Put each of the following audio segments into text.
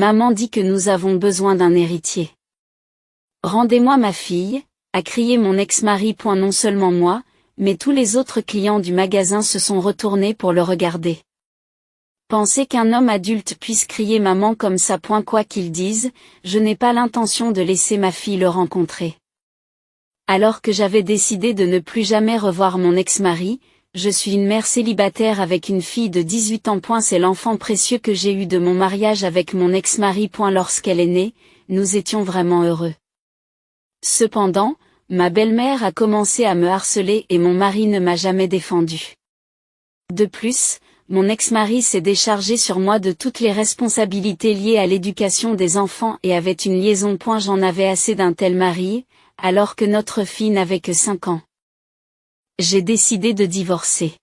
Maman dit que nous avons besoin d'un héritier. Rendez-moi ma fille, a crié mon ex-mari. Non seulement moi, mais tous les autres clients du magasin se sont retournés pour le regarder. Penser qu'un homme adulte puisse crier maman comme ça. Quoi qu'il dise, je n'ai pas l'intention de laisser ma fille le rencontrer. Alors que j'avais décidé de ne plus jamais revoir mon ex-mari, je suis une mère célibataire avec une fille de 18 ans. C'est l'enfant précieux que j'ai eu de mon mariage avec mon ex-mari. Lorsqu'elle est née, nous étions vraiment heureux. Cependant, ma belle-mère a commencé à me harceler et mon mari ne m'a jamais défendu. De plus, mon ex-mari s'est déchargé sur moi de toutes les responsabilités liées à l'éducation des enfants et avait une liaison. J'en avais assez d'un tel mari, alors que notre fille n'avait que 5 ans. J'ai décidé de divorcer.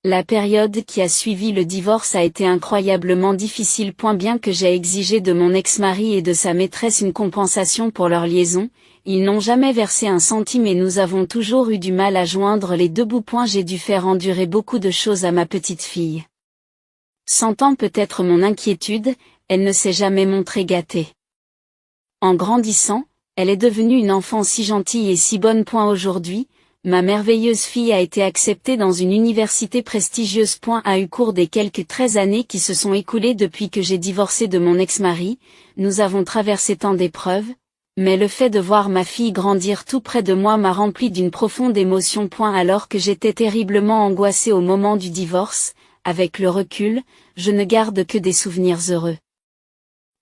La période qui a suivi le divorce a été incroyablement difficile. Bien que j'ai exigé de mon ex-mari et de sa maîtresse une compensation pour leur liaison, ils n'ont jamais versé un centime et nous avons toujours eu du mal à joindre les deux bouts. J'ai dû faire endurer beaucoup de choses à ma petite fille. Sentant peut-être mon inquiétude, elle ne s'est jamais montrée gâtée. En grandissant, elle est devenue une enfant si gentille et si bonne. Aujourd'hui, ma merveilleuse fille a été acceptée dans une université prestigieuse. A eu cours des quelques 13 années qui se sont écoulées depuis que j'ai divorcé de mon ex-mari, nous avons traversé tant d'épreuves, mais le fait de voir ma fille grandir tout près de moi m'a rempli d'une profonde émotion. Alors que j'étais terriblement angoissée au moment du divorce, avec le recul, je ne garde que des souvenirs heureux.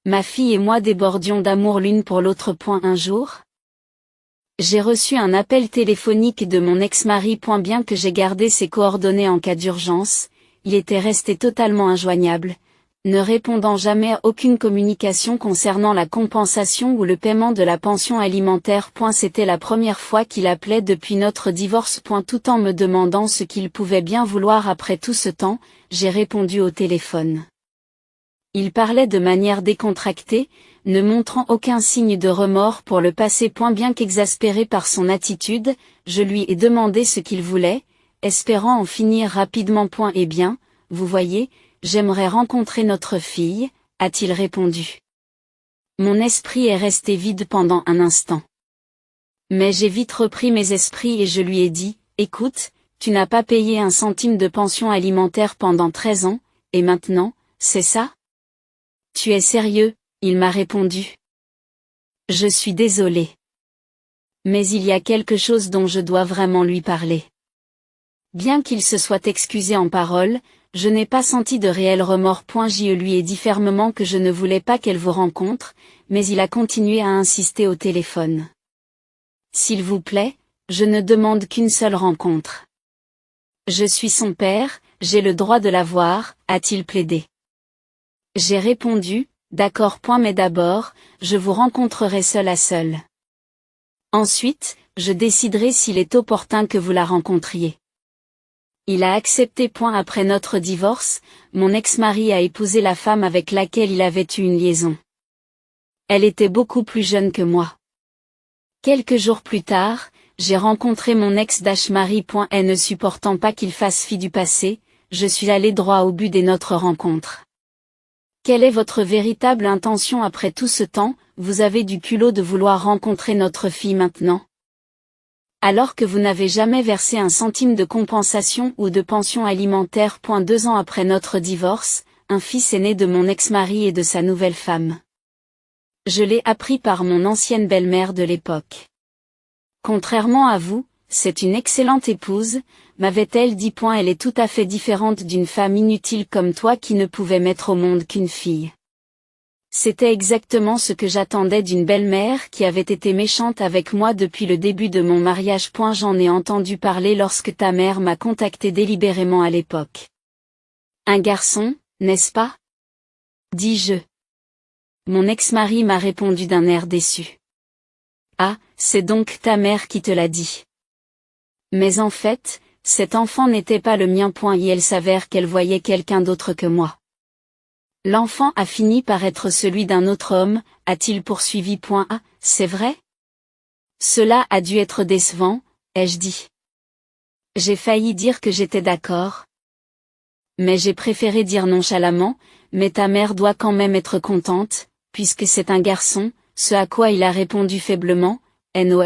Ma fille et moi débordions d'amour l'une pour l'autre. Un jour, j'ai reçu un appel téléphonique de mon ex-mari. Bien que j'ai gardé ses coordonnées en cas d'urgence, il était resté totalement injoignable, ne répondant jamais à aucune communication concernant la compensation ou le paiement de la pension alimentaire. C'était la première fois qu'il appelait depuis notre divorce. Tout en me demandant ce qu'il pouvait bien vouloir après tout ce temps, j'ai répondu au téléphone. Il parlait de manière décontractée, ne montrant aucun signe de remords pour le passé. Bien qu'exaspéré par son attitude, je lui ai demandé ce qu'il voulait, espérant en finir rapidement. Eh bien, vous voyez, j'aimerais rencontrer notre fille, a-t-il répondu. Mon esprit est resté vide pendant un instant. Mais j'ai vite repris mes esprits et je lui ai dit, écoute, tu n'as pas payé un centime de pension alimentaire pendant 13 ans, et maintenant, c'est ça ? Tu es sérieux ? Il m'a répondu. Je suis désolé. Mais il y a quelque chose dont je dois vraiment lui parler. Bien qu'il se soit excusé en paroles, je n'ai pas senti de réel remords. Je lui ai dit fermement que je ne voulais pas qu'elle vous rencontre, mais il a continué à insister au téléphone. S'il vous plaît, je ne demande qu'une seule rencontre. Je suis son père, j'ai le droit de la voir, a-t-il plaidé. J'ai répondu, d'accord. Mais d'abord, je vous rencontrerai seul à seul. Ensuite, je déciderai s'il est opportun que vous la rencontriez. Il a accepté. Après notre divorce, mon ex-mari a épousé la femme avec laquelle il avait eu une liaison. Elle était beaucoup plus jeune que moi. Quelques jours plus tard, j'ai rencontré mon ex-mari. Et ne supportant pas qu'il fasse fi du passé, je suis allé droit au but de notre rencontre. Quelle est votre véritable intention après tout ce temps ? Vous avez du culot de vouloir rencontrer notre fille maintenant ? Alors que vous n'avez jamais versé un centime de compensation ou de pension alimentaire. 2 ans après notre divorce, un fils est né de mon ex-mari et de sa nouvelle femme. Je l'ai appris par mon ancienne belle-mère de l'époque. Contrairement à vous, c'est une excellente épouse, m'avait-elle dit. Elle est tout à fait différente d'une femme inutile comme toi qui ne pouvait mettre au monde qu'une fille. C'était exactement ce que j'attendais d'une belle-mère qui avait été méchante avec moi depuis le début de mon mariage. J'en ai entendu parler lorsque ta mère m'a contacté délibérément à l'époque. Un garçon, n'est-ce pas ? Dis-je. Mon ex-mari m'a répondu d'un air déçu. Ah, c'est donc ta mère qui te l'a dit. Mais en fait, cet enfant n'était pas le mien. Et elle s'avère qu'elle voyait quelqu'un d'autre que moi. L'enfant a fini par être celui d'un autre homme, a-t-il poursuivi. Ah, c'est vrai ? Cela a dû être décevant, ai-je dit. J'ai failli dire que j'étais d'accord. Mais j'ai préféré dire nonchalamment, mais ta mère doit quand même être contente, puisque c'est un garçon, ce à quoi il a répondu faiblement, non.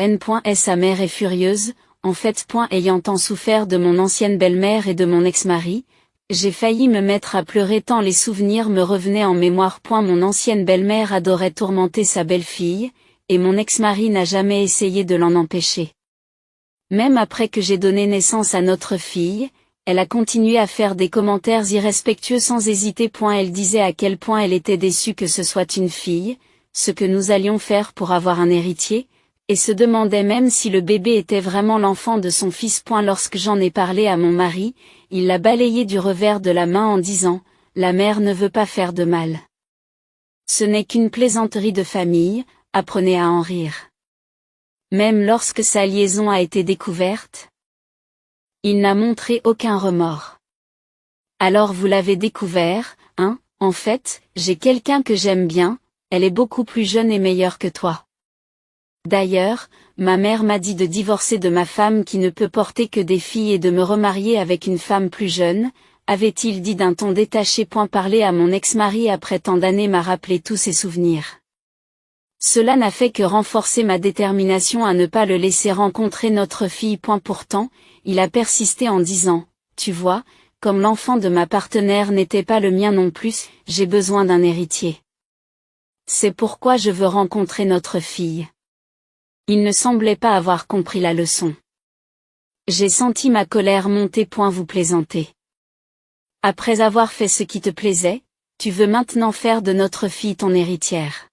Sa mère est furieuse, en fait. Ayant tant souffert de mon ancienne belle-mère et de mon ex-mari, j'ai failli me mettre à pleurer tant les souvenirs me revenaient en mémoire. Mon ancienne belle-mère adorait tourmenter sa belle-fille, et mon ex-mari n'a jamais essayé de l'en empêcher. Même après que j'ai donné naissance à notre fille, elle a continué à faire des commentaires irrespectueux sans hésiter. Elle disait à quel point elle était déçue que ce soit une fille, ce que nous allions faire pour avoir un héritier, et se demandait même si le bébé était vraiment l'enfant de son fils. Lorsque j'en ai parlé à mon mari, il l'a balayé du revers de la main en disant « La mère ne veut pas faire de mal. Ce n'est qu'une plaisanterie de famille, apprenez à en rire. » Même lorsque sa liaison a été découverte, il n'a montré aucun remords. Alors vous l'avez découvert, hein? En fait, j'ai quelqu'un que j'aime bien, elle est beaucoup plus jeune et meilleure que toi. D'ailleurs, ma mère m'a dit de divorcer de ma femme qui ne peut porter que des filles et de me remarier avec une femme plus jeune, avait-il dit d'un ton détaché. Parler à mon ex-mari après tant d'années m'a rappelé tous ses souvenirs. Cela n'a fait que renforcer ma détermination à ne pas le laisser rencontrer notre fille. Pourtant, il a persisté en disant, tu vois, comme l'enfant de ma partenaire n'était pas le mien non plus, j'ai besoin d'un héritier. C'est pourquoi je veux rencontrer notre fille. Il ne semblait pas avoir compris la leçon. J'ai senti ma colère monter. Vous plaisantez. Après avoir fait ce qui te plaisait, tu veux maintenant faire de notre fille ton héritière.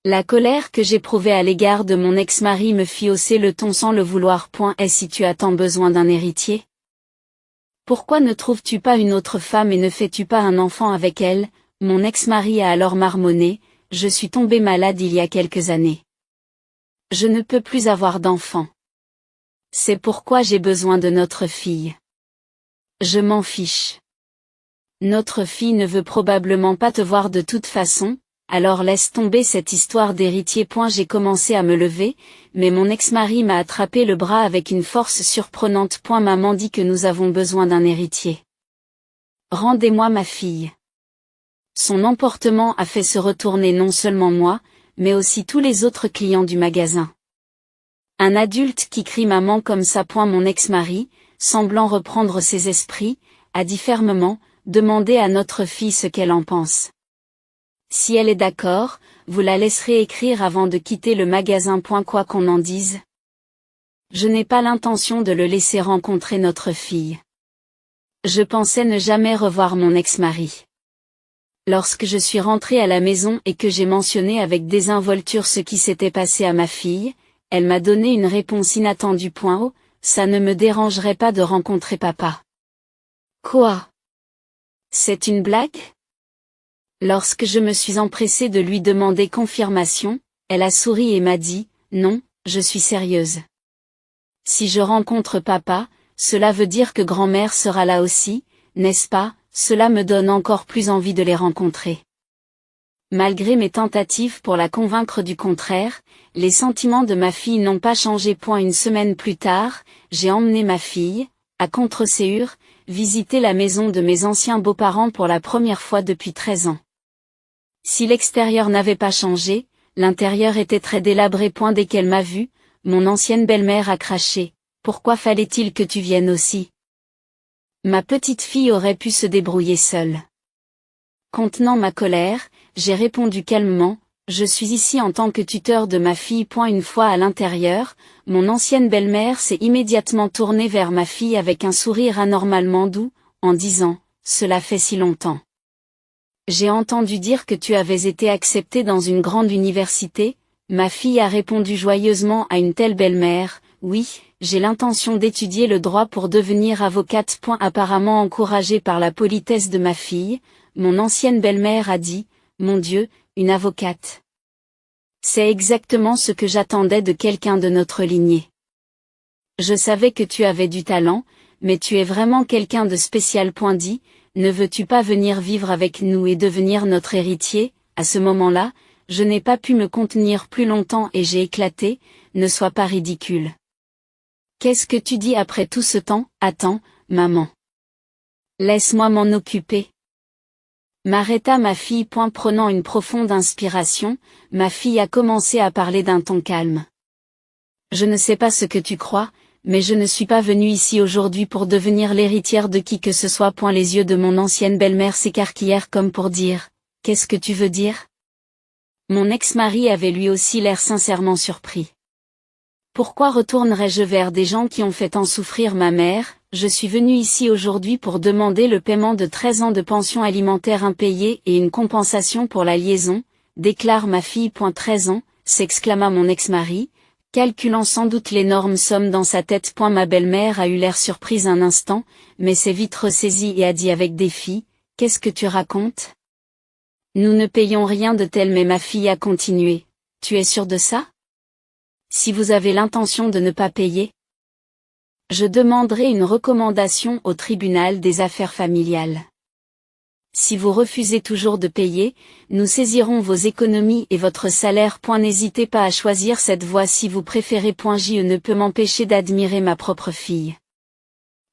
La colère que j'éprouvais à l'égard de mon ex-mari me fit hausser le ton sans le vouloir. Et si tu as tant besoin d'un héritier? Pourquoi ne trouves-tu pas une autre femme et ne fais-tu pas un enfant avec elle? Mon ex-mari a alors marmonné, je suis tombé malade il y a quelques années. Je ne peux plus avoir d'enfant. C'est pourquoi j'ai besoin de notre fille. Je m'en fiche. Notre fille ne veut probablement pas te voir de toute façon, alors laisse tomber cette histoire d'héritier. J'ai commencé à me lever, mais mon ex-mari m'a attrapé le bras avec une force surprenante. Maman dit que nous avons besoin d'un héritier. Rendez-moi ma fille. Son emportement a fait se retourner non seulement moi, mais aussi tous les autres clients du magasin. Un adulte qui crie maman comme ça. Mon ex-mari, semblant reprendre ses esprits, a dit fermement, demandez à notre fille ce qu'elle en pense. Si elle est d'accord, vous la laisserez écrire avant de quitter le magasin. Quoi qu'on en dise. Je n'ai pas l'intention de le laisser rencontrer notre fille. Je pensais ne jamais revoir mon ex-mari. Lorsque je suis rentrée à la maison et que j'ai mentionné avec désinvolture ce qui s'était passé à ma fille, elle m'a donné une réponse inattendue. Oh, ça ne me dérangerait pas de rencontrer papa. Quoi? C'est une blague? Lorsque je me suis empressée de lui demander confirmation, elle a souri et m'a dit, non, je suis sérieuse. Si je rencontre papa, cela veut dire que grand-mère sera là aussi, n'est-ce pas? Cela me donne encore plus envie de les rencontrer. Malgré mes tentatives pour la convaincre du contraire, les sentiments de ma fille n'ont pas changé. Une semaine plus tard, j'ai emmené ma fille, à Contreségur, visiter la maison de mes anciens beaux-parents pour la première fois depuis 13 ans. Si l'extérieur n'avait pas changé, l'intérieur était très délabré. Dès qu'elle m'a vu, mon ancienne belle-mère a craché. Pourquoi fallait-il que tu viennes aussi? Ma petite fille aurait pu se débrouiller seule. Contenant ma colère, j'ai répondu calmement, je suis ici en tant que tuteur de ma fille. Une fois à l'intérieur, mon ancienne belle-mère s'est immédiatement tournée vers ma fille avec un sourire anormalement doux, en disant, cela fait si longtemps. J'ai entendu dire que tu avais été acceptée dans une grande université. Ma fille a répondu joyeusement à une telle belle-mère, oui, j'ai l'intention d'étudier le droit pour devenir avocate. Apparemment encouragée par la politesse de ma fille, mon ancienne belle-mère a dit, mon Dieu, une avocate. C'est exactement ce que j'attendais de quelqu'un de notre lignée. Je savais que tu avais du talent, mais tu es vraiment quelqu'un de spécial. Dit, ne veux-tu pas venir vivre avec nous et devenir notre héritier? À ce moment-là, je n'ai pas pu me contenir plus longtemps et j'ai éclaté, ne sois pas ridicule. Qu'est-ce que tu dis après tout ce temps? Attends, maman. Laisse-moi m'en occuper. M'arrêta ma fille. Prenant une profonde inspiration, ma fille a commencé à parler d'un ton calme. Je ne sais pas ce que tu crois, mais je ne suis pas venue ici aujourd'hui pour devenir l'héritière de qui que ce soit. Les yeux de mon ancienne belle-mère s'écarquillèrent comme pour dire, « Qu'est-ce que tu veux dire ?» Mon ex-mari avait lui aussi l'air sincèrement surpris. Pourquoi retournerais-je vers des gens qui ont fait tant souffrir ma mère? Je suis venue ici aujourd'hui pour demander le paiement de 13 ans de pension alimentaire impayée et une compensation pour la liaison, déclare ma fille. 13 ans, s'exclama mon ex-mari, calculant sans doute l'énorme somme dans sa tête. Ma belle-mère a eu l'air surprise un instant, mais s'est vite ressaisie et a dit avec défi, « Qu'est-ce que tu racontes? Nous ne payons rien de tel. » Mais ma fille a continué, « Tu es sûre de ça? Si vous avez l'intention de ne pas payer, je demanderai une recommandation au tribunal des affaires familiales. Si vous refusez toujours de payer, nous saisirons vos économies et votre salaire. N'hésitez pas à choisir cette voie si vous préférez. Je ne peux m'empêcher d'admirer ma propre fille.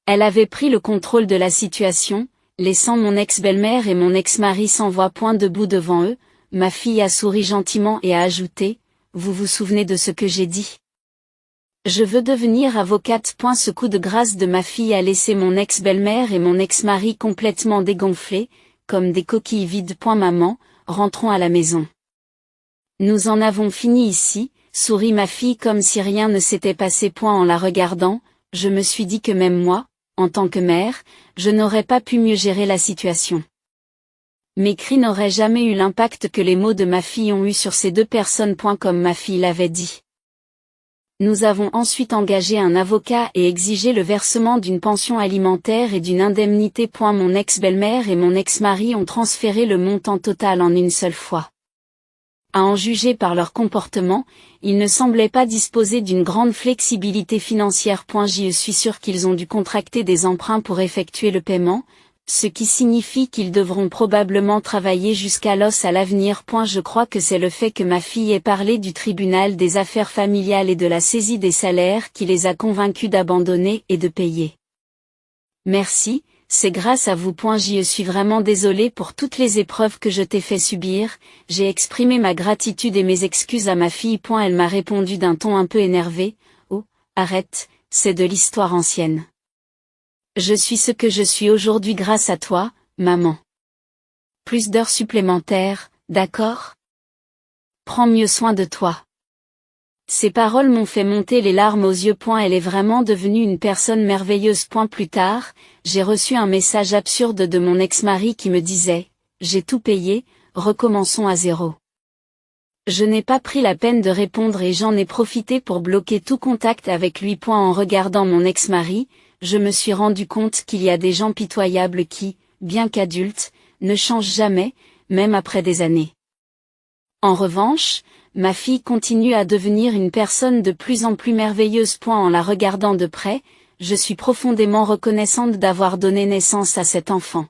Elle avait pris le contrôle de la situation, laissant mon ex-belle-mère et mon ex-mari sans voix. Debout devant eux, ma fille a souri gentiment et a ajouté, « Vous vous souvenez de ce que j'ai dit? Je veux devenir avocate. » Ce coup de grâce de ma fille a laissé mon ex-belle-mère et mon ex-mari complètement dégonflés, comme des coquilles vides. Maman, rentrons à la maison. Nous en avons fini ici, sourit ma fille comme si rien ne s'était passé. En la regardant, je me suis dit que même moi, en tant que mère, je n'aurais pas pu mieux gérer la situation. Mes cris n'auraient jamais eu l'impact que les mots de ma fille ont eu sur ces deux personnes. Comme ma fille l'avait dit. Nous avons ensuite engagé un avocat et exigé le versement d'une pension alimentaire et d'une indemnité. Mon ex-belle-mère et mon ex-mari ont transféré le montant total en une seule fois. À en juger par leur comportement, ils ne semblaient pas disposer d'une grande flexibilité financière. Je suis sûre qu'ils ont dû contracter des emprunts pour effectuer le paiement, ce qui signifie qu'ils devront probablement travailler jusqu'à l'os à l'avenir. Je crois que c'est le fait que ma fille ait parlé du tribunal des affaires familiales et de la saisie des salaires qui les a convaincus d'abandonner et de payer. Merci, c'est grâce à vous. Je suis vraiment désolée pour toutes les épreuves que je t'ai fait subir. J'ai exprimé ma gratitude et mes excuses à ma fille. Elle m'a répondu d'un ton un peu énervé, « Oh, arrête, c'est de l'histoire ancienne. Je suis ce que je suis aujourd'hui grâce à toi, maman. Plus d'heures supplémentaires, d'accord? Prends mieux soin de toi. » Ces paroles m'ont fait monter les larmes aux yeux. Elle est vraiment devenue une personne merveilleuse. Plus tard, j'ai reçu un message absurde de mon ex-mari qui me disait, « J'ai tout payé, recommençons à zéro. » Je n'ai pas pris la peine de répondre et j'en ai profité pour bloquer tout contact avec lui. En regardant mon ex-mari, je me suis rendu compte qu'il y a des gens pitoyables qui, bien qu'adultes, ne changent jamais, même après des années. En revanche, ma fille continue à devenir une personne de plus en plus merveilleuse. En la regardant de près, je suis profondément reconnaissante d'avoir donné naissance à cet enfant.